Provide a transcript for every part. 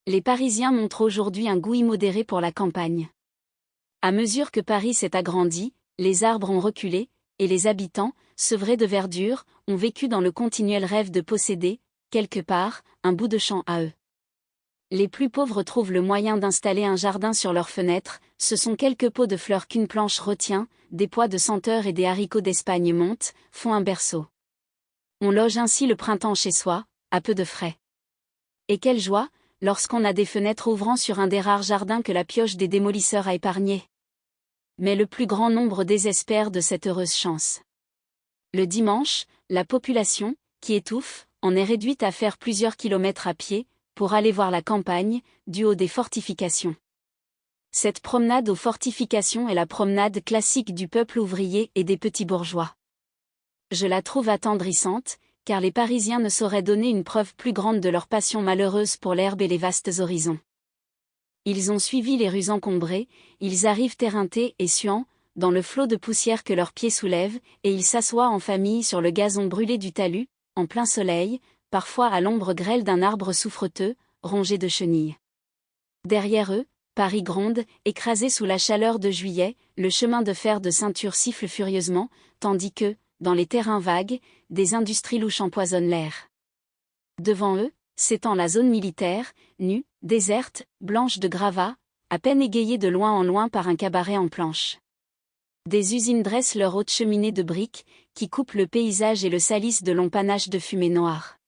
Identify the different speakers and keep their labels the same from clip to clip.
Speaker 1: Les Parisiens montrent aujourd'hui un goût immodéré pour la campagne. À mesure que Paris s'est agrandi, les arbres ont reculé, et les habitants, sevrés de verdure, ont vécu dans le continuel rêve de posséder, quelque part, un bout de champ à eux. Les plus pauvres trouvent le moyen d'installer un jardin sur leurs fenêtres, ce sont quelques pots de fleurs qu'une planche retient, des pois de senteur et des haricots d'Espagne montent, font un berceau. On loge ainsi le printemps chez soi, à peu de frais. Et quelle joie, lorsqu'on a des fenêtres ouvrant sur un des rares jardins que la pioche des démolisseurs a épargné. Mais le plus grand nombre désespère de cette heureuse chance. Le dimanche, la population, qui étouffe, en est réduite à faire plusieurs kilomètres à pied, pour aller voir la campagne, du haut des fortifications. Cette promenade aux fortifications est la promenade classique du peuple ouvrier et des petits bourgeois. Je la trouve attendrissante, car les Parisiens ne sauraient donner une preuve plus grande de leur passion malheureuse pour l'herbe et les vastes horizons. Ils ont suivi les rues encombrées, ils arrivent éreintés et suants, dans le flot de poussière que leurs pieds soulèvent, et ils s'assoient en famille sur le gazon brûlé du talus, en plein soleil, parfois à l'ombre grêle d'un arbre souffreteux, rongé de chenilles. Derrière eux, Paris gronde, écrasé sous la chaleur de juillet, le chemin de fer de ceinture siffle furieusement, tandis que, dans les terrains vagues, des industries louches empoisonnent l'air. Devant eux, s'étend la zone militaire, nue, déserte, blanche de gravats, à peine égayée de loin en loin par un cabaret en planches. Des usines dressent leurs hautes cheminées de briques, qui coupent le paysage et le salissent de longs panaches de fumée noire.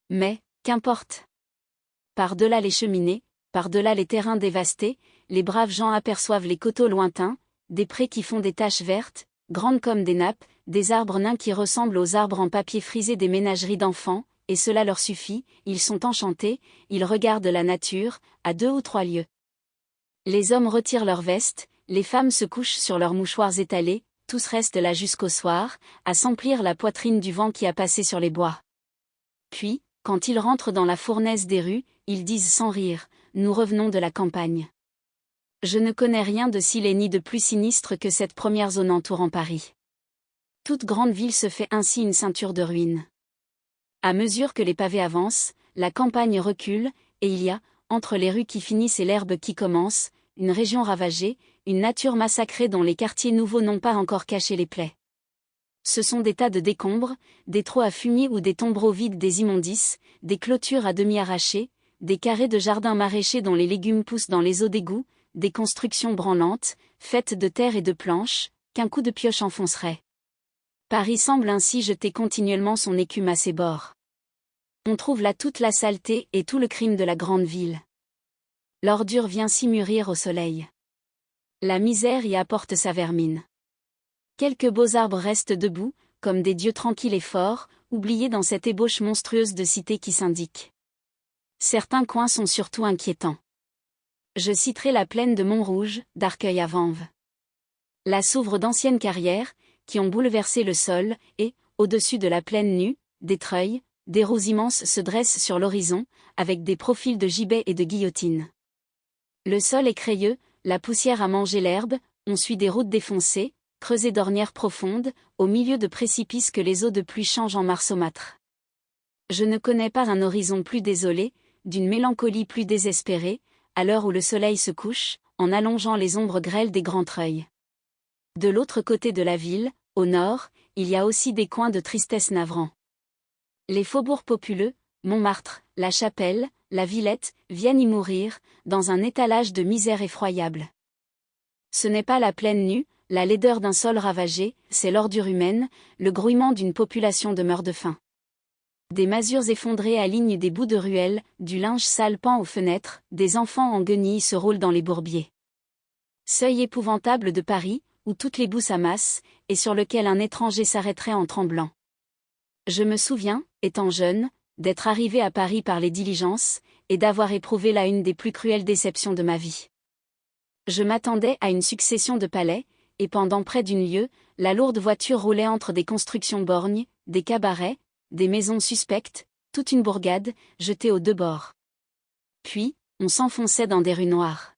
Speaker 1: Mais, qu'importe. Par-delà les cheminées, par-delà les terrains dévastés, les braves gens aperçoivent les coteaux lointains, des prés qui font des taches vertes, grandes comme des nappes, des arbres nains qui ressemblent aux arbres en papier frisé des ménageries d'enfants, et cela leur suffit, ils sont enchantés, ils regardent la nature, à 2 ou 3 lieues. Les hommes retirent leurs vestes, les femmes se couchent sur leurs mouchoirs étalés, tous restent là jusqu'au soir, à s'emplir la poitrine du vent qui a passé sur les bois. Puis, quand ils rentrent dans la fournaise des rues, ils disent sans rire, « Nous revenons de la campagne ». Je ne connais rien de si laid ni de plus sinistre que cette première zone entourant Paris. Toute grande ville se fait ainsi une ceinture de ruines. À mesure que les pavés avancent, la campagne recule, et il y a, entre les rues qui finissent et l'herbe qui commence, une région ravagée, une nature massacrée dont les quartiers nouveaux n'ont pas encore caché les plaies. Ce sont des tas de décombres, des trous à fumier ou des tombereaux vides des immondices, des clôtures à demi arrachées, des carrés de jardins maraîchers dont les légumes poussent dans les eaux d'égout, des constructions branlantes, faites de terre et de planches, qu'un coup de pioche enfoncerait. Paris semble ainsi jeter continuellement son écume à ses bords. On trouve là toute la saleté et tout le crime de la grande ville. L'ordure vient s'y mûrir au soleil. La misère y apporte sa vermine. Quelques beaux arbres restent debout, comme des dieux tranquilles et forts, oubliés dans cette ébauche monstrueuse de cité qui s'indique. Certains coins sont surtout inquiétants. Je citerai la plaine de Montrouge, d'Arcueil à Vanves. Là s'ouvrent d'anciennes carrières, qui ont bouleversé le sol, et, au-dessus de la plaine nue, des treuils, des roues immenses se dressent sur l'horizon, avec des profils de gibet et de guillotine. Le sol est crayeux, la poussière a mangé l'herbe, on suit des routes défoncées, creusées d'ornières profondes, au milieu de précipices que les eaux de pluie changent en marsomâtres. Je ne connais pas un horizon plus désolé, d'une mélancolie plus désespérée, à l'heure où le soleil se couche, en allongeant les ombres grêles des grands treuils. De l'autre côté de la ville, au nord, il y a aussi des coins de tristesse navrants. Les faubourgs populeux, Montmartre, La Chapelle, la Villette, viennent y mourir, dans un étalage de misère effroyable. Ce n'est pas la plaine nue, la laideur d'un sol ravagé, c'est l'ordure humaine, le grouillement d'une population de meurt-de-faim. Des masures effondrées alignent des bouts de ruelles, du linge sale pend aux fenêtres, des enfants en guenilles se roulent dans les bourbiers. Seuil épouvantable de Paris, où toutes les boues s'amassent, et sur lequel un étranger s'arrêterait en tremblant. Je me souviens, étant jeune, d'être arrivé à Paris par les diligences, et d'avoir éprouvé là une des plus cruelles déceptions de ma vie. Je m'attendais à une succession de palais, et pendant près d'une lieue, la lourde voiture roulait entre des constructions borgnes, des cabarets, des maisons suspectes, toute une bourgade, jetée aux 2 bords. Puis, on s'enfonçait dans des rues noires.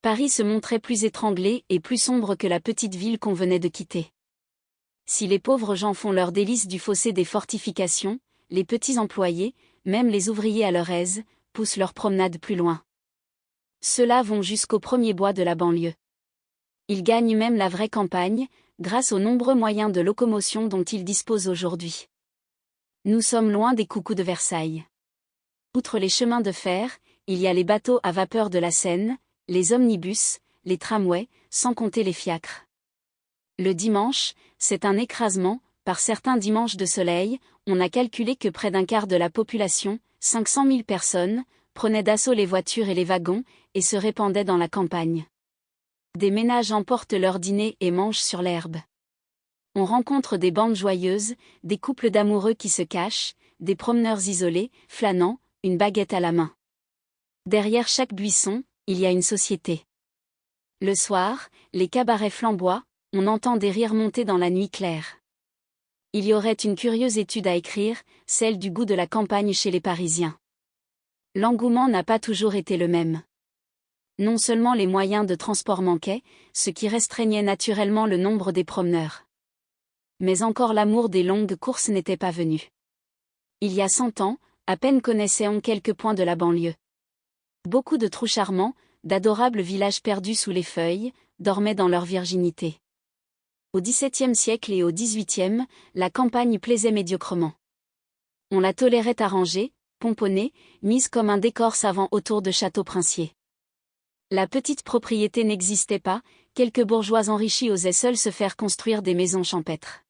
Speaker 1: Paris se montrait plus étranglé et plus sombre que la petite ville qu'on venait de quitter. Si les pauvres gens font leur délice du fossé des fortifications, les petits employés, même les ouvriers à leur aise, poussent leur promenade plus loin. Ceux-là vont jusqu'au premier bois de la banlieue. Ils gagnent même la vraie campagne, grâce aux nombreux moyens de locomotion dont ils disposent aujourd'hui. Nous sommes loin des coucous de Versailles. Outre les chemins de fer, il y a les bateaux à vapeur de la Seine, les omnibus, les tramways, sans compter les fiacres. Le dimanche, c'est un écrasement, par certains dimanches de soleil, on a calculé que près d'un quart de la population, 500 000 personnes, prenaient d'assaut les voitures et les wagons, et se répandaient dans la campagne. Des ménages emportent leur dîner et mangent sur l'herbe. On rencontre des bandes joyeuses, des couples d'amoureux qui se cachent, des promeneurs isolés, flânant, une baguette à la main. Derrière chaque buisson, il y a une société. Le soir, les cabarets flamboient, on entend des rires monter dans la nuit claire. Il y aurait une curieuse étude à écrire, celle du goût de la campagne chez les Parisiens. L'engouement n'a pas toujours été le même. Non seulement les moyens de transport manquaient, ce qui restreignait naturellement le nombre des promeneurs. Mais encore l'amour des longues courses n'était pas venu. Il y a 100 ans, à peine connaissait-on quelques points de la banlieue. Beaucoup de trous charmants, d'adorables villages perdus sous les feuilles, dormaient dans leur virginité. Au XVIIe siècle et au XVIIIe, la campagne plaisait médiocrement. On la tolérait arrangée, pomponnée, mise comme un décor savant autour de châteaux princiers. La petite propriété n'existait pas, quelques bourgeois enrichis osaient seuls se faire construire des maisons champêtres.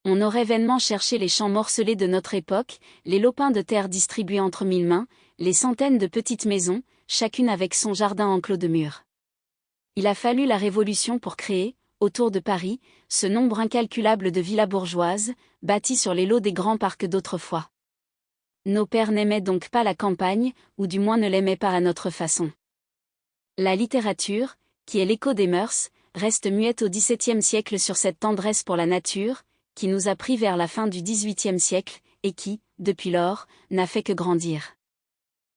Speaker 1: On aurait vainement cherché les champs morcelés de notre époque, les lopins de terre distribués entre 1000 mains, les centaines de petites maisons, chacune avec son jardin enclos de murs. Il a fallu la Révolution pour créer, autour de Paris, ce nombre incalculable de villas bourgeoises, bâties sur les lots des grands parcs d'autrefois. Nos pères n'aimaient donc pas la campagne, ou du moins ne l'aimaient pas à notre façon. La littérature, qui est l'écho des mœurs, reste muette au XVIIe siècle sur cette tendresse pour la nature, qui nous a pris vers la fin du XVIIIe siècle, et qui, depuis lors, n'a fait que grandir.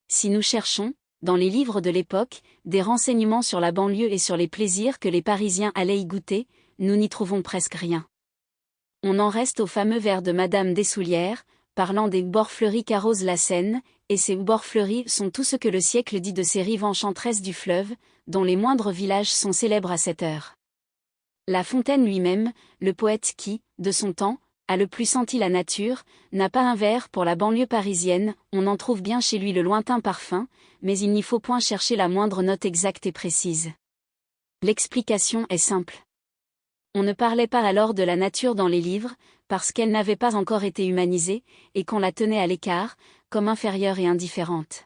Speaker 1: Si nous cherchons, dans les livres de l'époque, des renseignements sur la banlieue et sur les plaisirs que les Parisiens allaient y goûter, nous n'y trouvons presque rien. On en reste au fameux vers de Madame Dessoulières, parlant des bords fleuris qu'arrose la Seine, et ces bords fleuris sont tout ce que le siècle dit de ces rives enchanteresses du fleuve, dont les moindres villages sont célèbres à cette heure. La Fontaine lui-même, le poète qui, de son temps, a le plus senti la nature, n'a pas un vers pour la banlieue parisienne, on en trouve bien chez lui le lointain parfum, mais il n'y faut point chercher la moindre note exacte et précise. L'explication est simple. On ne parlait pas alors de la nature dans les livres, parce qu'elle n'avait pas encore été humanisée, et qu'on la tenait à l'écart, comme inférieure et indifférente.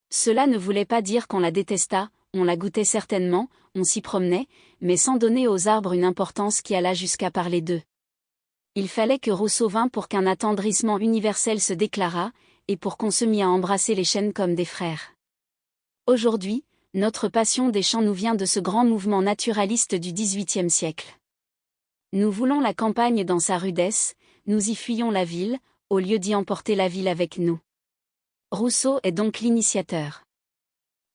Speaker 1: Cela ne voulait pas dire qu'on la détestât, on la goûtait certainement, on s'y promenait, mais sans donner aux arbres une importance qui alla jusqu'à parler d'eux. Il fallait que Rousseau vînt pour qu'un attendrissement universel se déclarât, et pour qu'on se mît à embrasser les chênes comme des frères. Aujourd'hui, notre passion des champs nous vient de ce grand mouvement naturaliste du XVIIIe siècle. Nous voulons la campagne dans sa rudesse, nous y fuyons la ville, au lieu d'y emporter la ville avec nous. Rousseau est donc l'initiateur.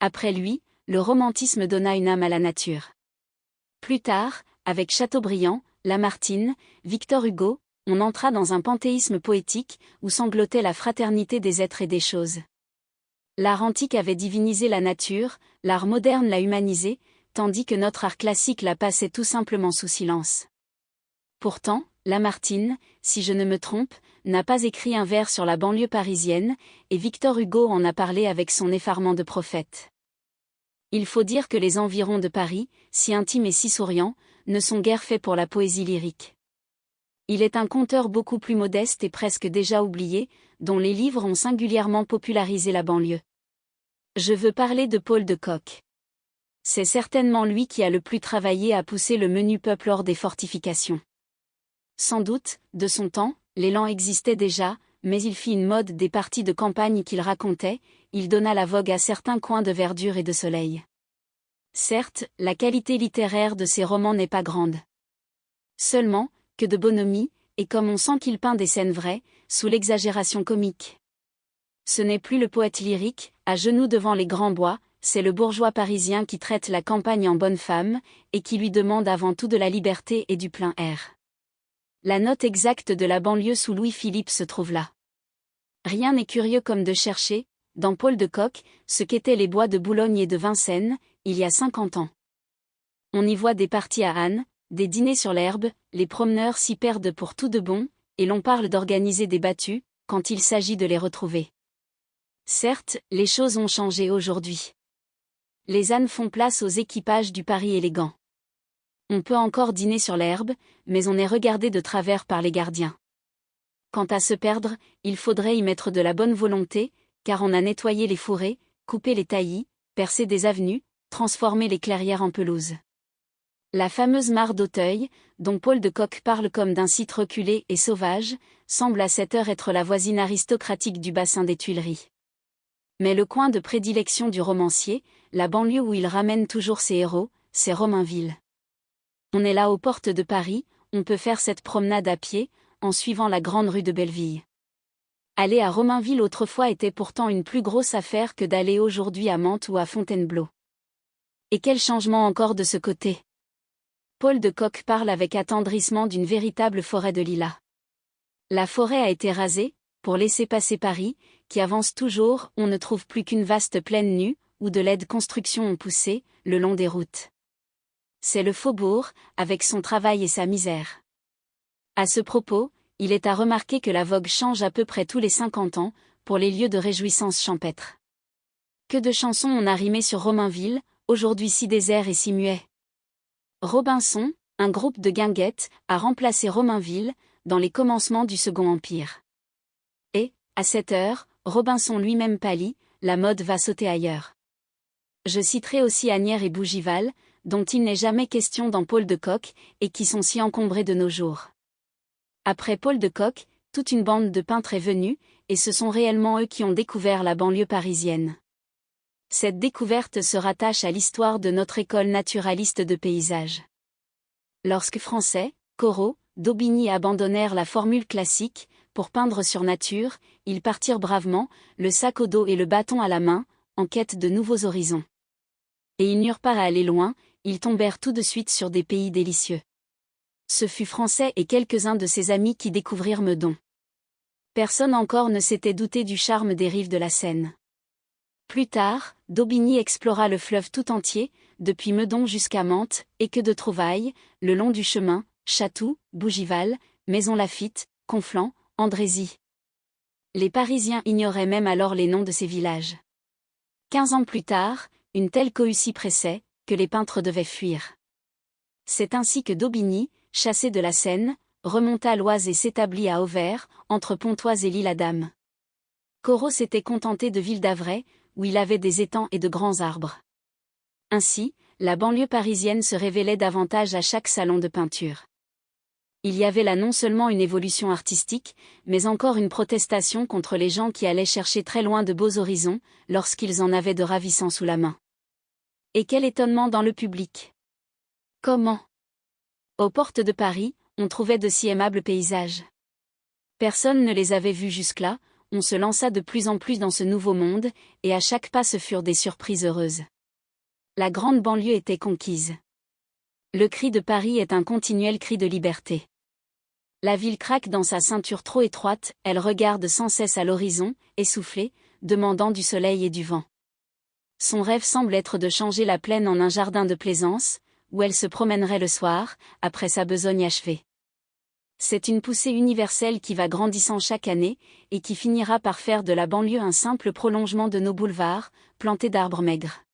Speaker 1: Après lui, le romantisme donna une âme à la nature. Plus tard, avec Chateaubriand, Lamartine, Victor Hugo, on entra dans un panthéisme poétique où sanglotait la fraternité des êtres et des choses. L'art antique avait divinisé la nature, l'art moderne l'a humanisé, tandis que notre art classique la passait tout simplement sous silence. Pourtant, Lamartine, si je ne me trompe, n'a pas écrit un vers sur la banlieue parisienne, et Victor Hugo en a parlé avec son effarement de prophète. Il faut dire que les environs de Paris, si intimes et si souriants, ne sont guère faits pour la poésie lyrique. Il est un conteur beaucoup plus modeste et presque déjà oublié, dont les livres ont singulièrement popularisé la banlieue. Je veux parler de Paul de Kock. C'est certainement lui qui a le plus travaillé à pousser le menu peuple hors des fortifications. Sans doute, de son temps, l'élan existait déjà, mais il fit une mode des parties de campagne qu'il racontait, il donna la vogue à certains coins de verdure et de soleil. Certes, la qualité littéraire de ses romans n'est pas grande. Seulement, que de bonhomie, et comme on sent qu'il peint des scènes vraies, sous l'exagération comique. Ce n'est plus le poète lyrique, à genoux devant les grands bois, c'est le bourgeois parisien qui traite la campagne en bonne femme, et qui lui demande avant tout de la liberté et du plein air. La note exacte de la banlieue sous Louis-Philippe se trouve là. Rien n'est curieux comme de chercher, dans Paul de Kock, ce qu'étaient les bois de Boulogne et de Vincennes, il y a 50 ans. On y voit des parties à ânes, des dîners sur l'herbe, les promeneurs s'y perdent pour tout de bon, et l'on parle d'organiser des battues, quand il s'agit de les retrouver. Certes, les choses ont changé aujourd'hui. Les ânes font place aux équipages du Paris élégant. On peut encore dîner sur l'herbe, mais on est regardé de travers par les gardiens. Quant à se perdre, il faudrait y mettre de la bonne volonté, car on a nettoyé les fourrés, coupé les taillis, percé des avenues, transformé les clairières en pelouse. La fameuse mare d'Auteuil, dont Paul de Kock parle comme d'un site reculé et sauvage, semble à cette heure être la voisine aristocratique du bassin des Tuileries. Mais le coin de prédilection du romancier, la banlieue où il ramène toujours ses héros, c'est Romainville. On est là aux portes de Paris, on peut faire cette promenade à pied, en suivant la grande rue de Belleville. Aller à Romainville autrefois était pourtant une plus grosse affaire que d'aller aujourd'hui à Mantes ou à Fontainebleau. Et quel changement encore de ce côté! Paul de Kock parle avec attendrissement d'une véritable forêt de lilas. La forêt a été rasée, pour laisser passer Paris, qui avance toujours, on ne trouve plus qu'une vaste plaine nue, où de laides constructions ont poussé, le long des routes. C'est le faubourg, avec son travail et sa misère. À ce propos, il est à remarquer que la vogue change à peu près tous les 50 ans, pour les lieux de réjouissance champêtre. Que de chansons on a rimé sur Romainville, aujourd'hui si désert et si muet. Robinson, un groupe de guinguettes, a remplacé Romainville, dans les commencements du Second Empire. Et, à cette heure, Robinson lui-même pâlit, la mode va sauter ailleurs. Je citerai aussi Asnières et Bougival, dont il n'est jamais question dans Paul de Kock, et qui sont si encombrés de nos jours. Après Paul de Kock, toute une bande de peintres est venue, et ce sont réellement eux qui ont découvert la banlieue parisienne. Cette découverte se rattache à l'histoire de notre école naturaliste de paysage. Lorsque Français, Corot, Daubigny abandonnèrent la formule classique, pour peindre sur nature, ils partirent bravement, le sac au dos et le bâton à la main, en quête de nouveaux horizons. Et ils n'eurent pas à aller loin, ils tombèrent tout de suite sur des pays délicieux. Ce fut Français et quelques-uns de ses amis qui découvrirent Meudon. Personne encore ne s'était douté du charme des rives de la Seine. Plus tard, Daubigny explora le fleuve tout entier, depuis Meudon jusqu'à Mantes, et que de trouvailles, le long du chemin, Chatou, Bougival, Maison Lafitte, Conflans, Andrézy. Les Parisiens ignoraient même alors les noms de ces villages. 15 ans plus tard, une telle cohue s'y pressait, que les peintres devaient fuir. C'est ainsi que Daubigny, chassé de la Seine, remonta l'Oise et s'établit à Auvers, entre Pontoise et l'Isle-Adam. Corot s'était contenté de Ville-d'Avray, où il avait des étangs et de grands arbres. Ainsi, la banlieue parisienne se révélait davantage à chaque salon de peinture. Il y avait là non seulement une évolution artistique, mais encore une protestation contre les gens qui allaient chercher très loin de beaux horizons, lorsqu'ils en avaient de ravissants sous la main. Et quel étonnement dans le public! Comment? Aux portes de Paris, on trouvait de si aimables paysages. Personne ne les avait vus jusque-là, on se lança de plus en plus dans ce nouveau monde, et à chaque pas ce furent des surprises heureuses. La grande banlieue était conquise. Le cri de Paris est un continuel cri de liberté. La ville craque dans sa ceinture trop étroite, elle regarde sans cesse à l'horizon, essoufflée, demandant du soleil et du vent. Son rêve semble être de changer la plaine en un jardin de plaisance, où elle se promènerait le soir, après sa besogne achevée. C'est une poussée universelle qui va grandissant chaque année, et qui finira par faire de la banlieue un simple prolongement de nos boulevards, plantés d'arbres maigres.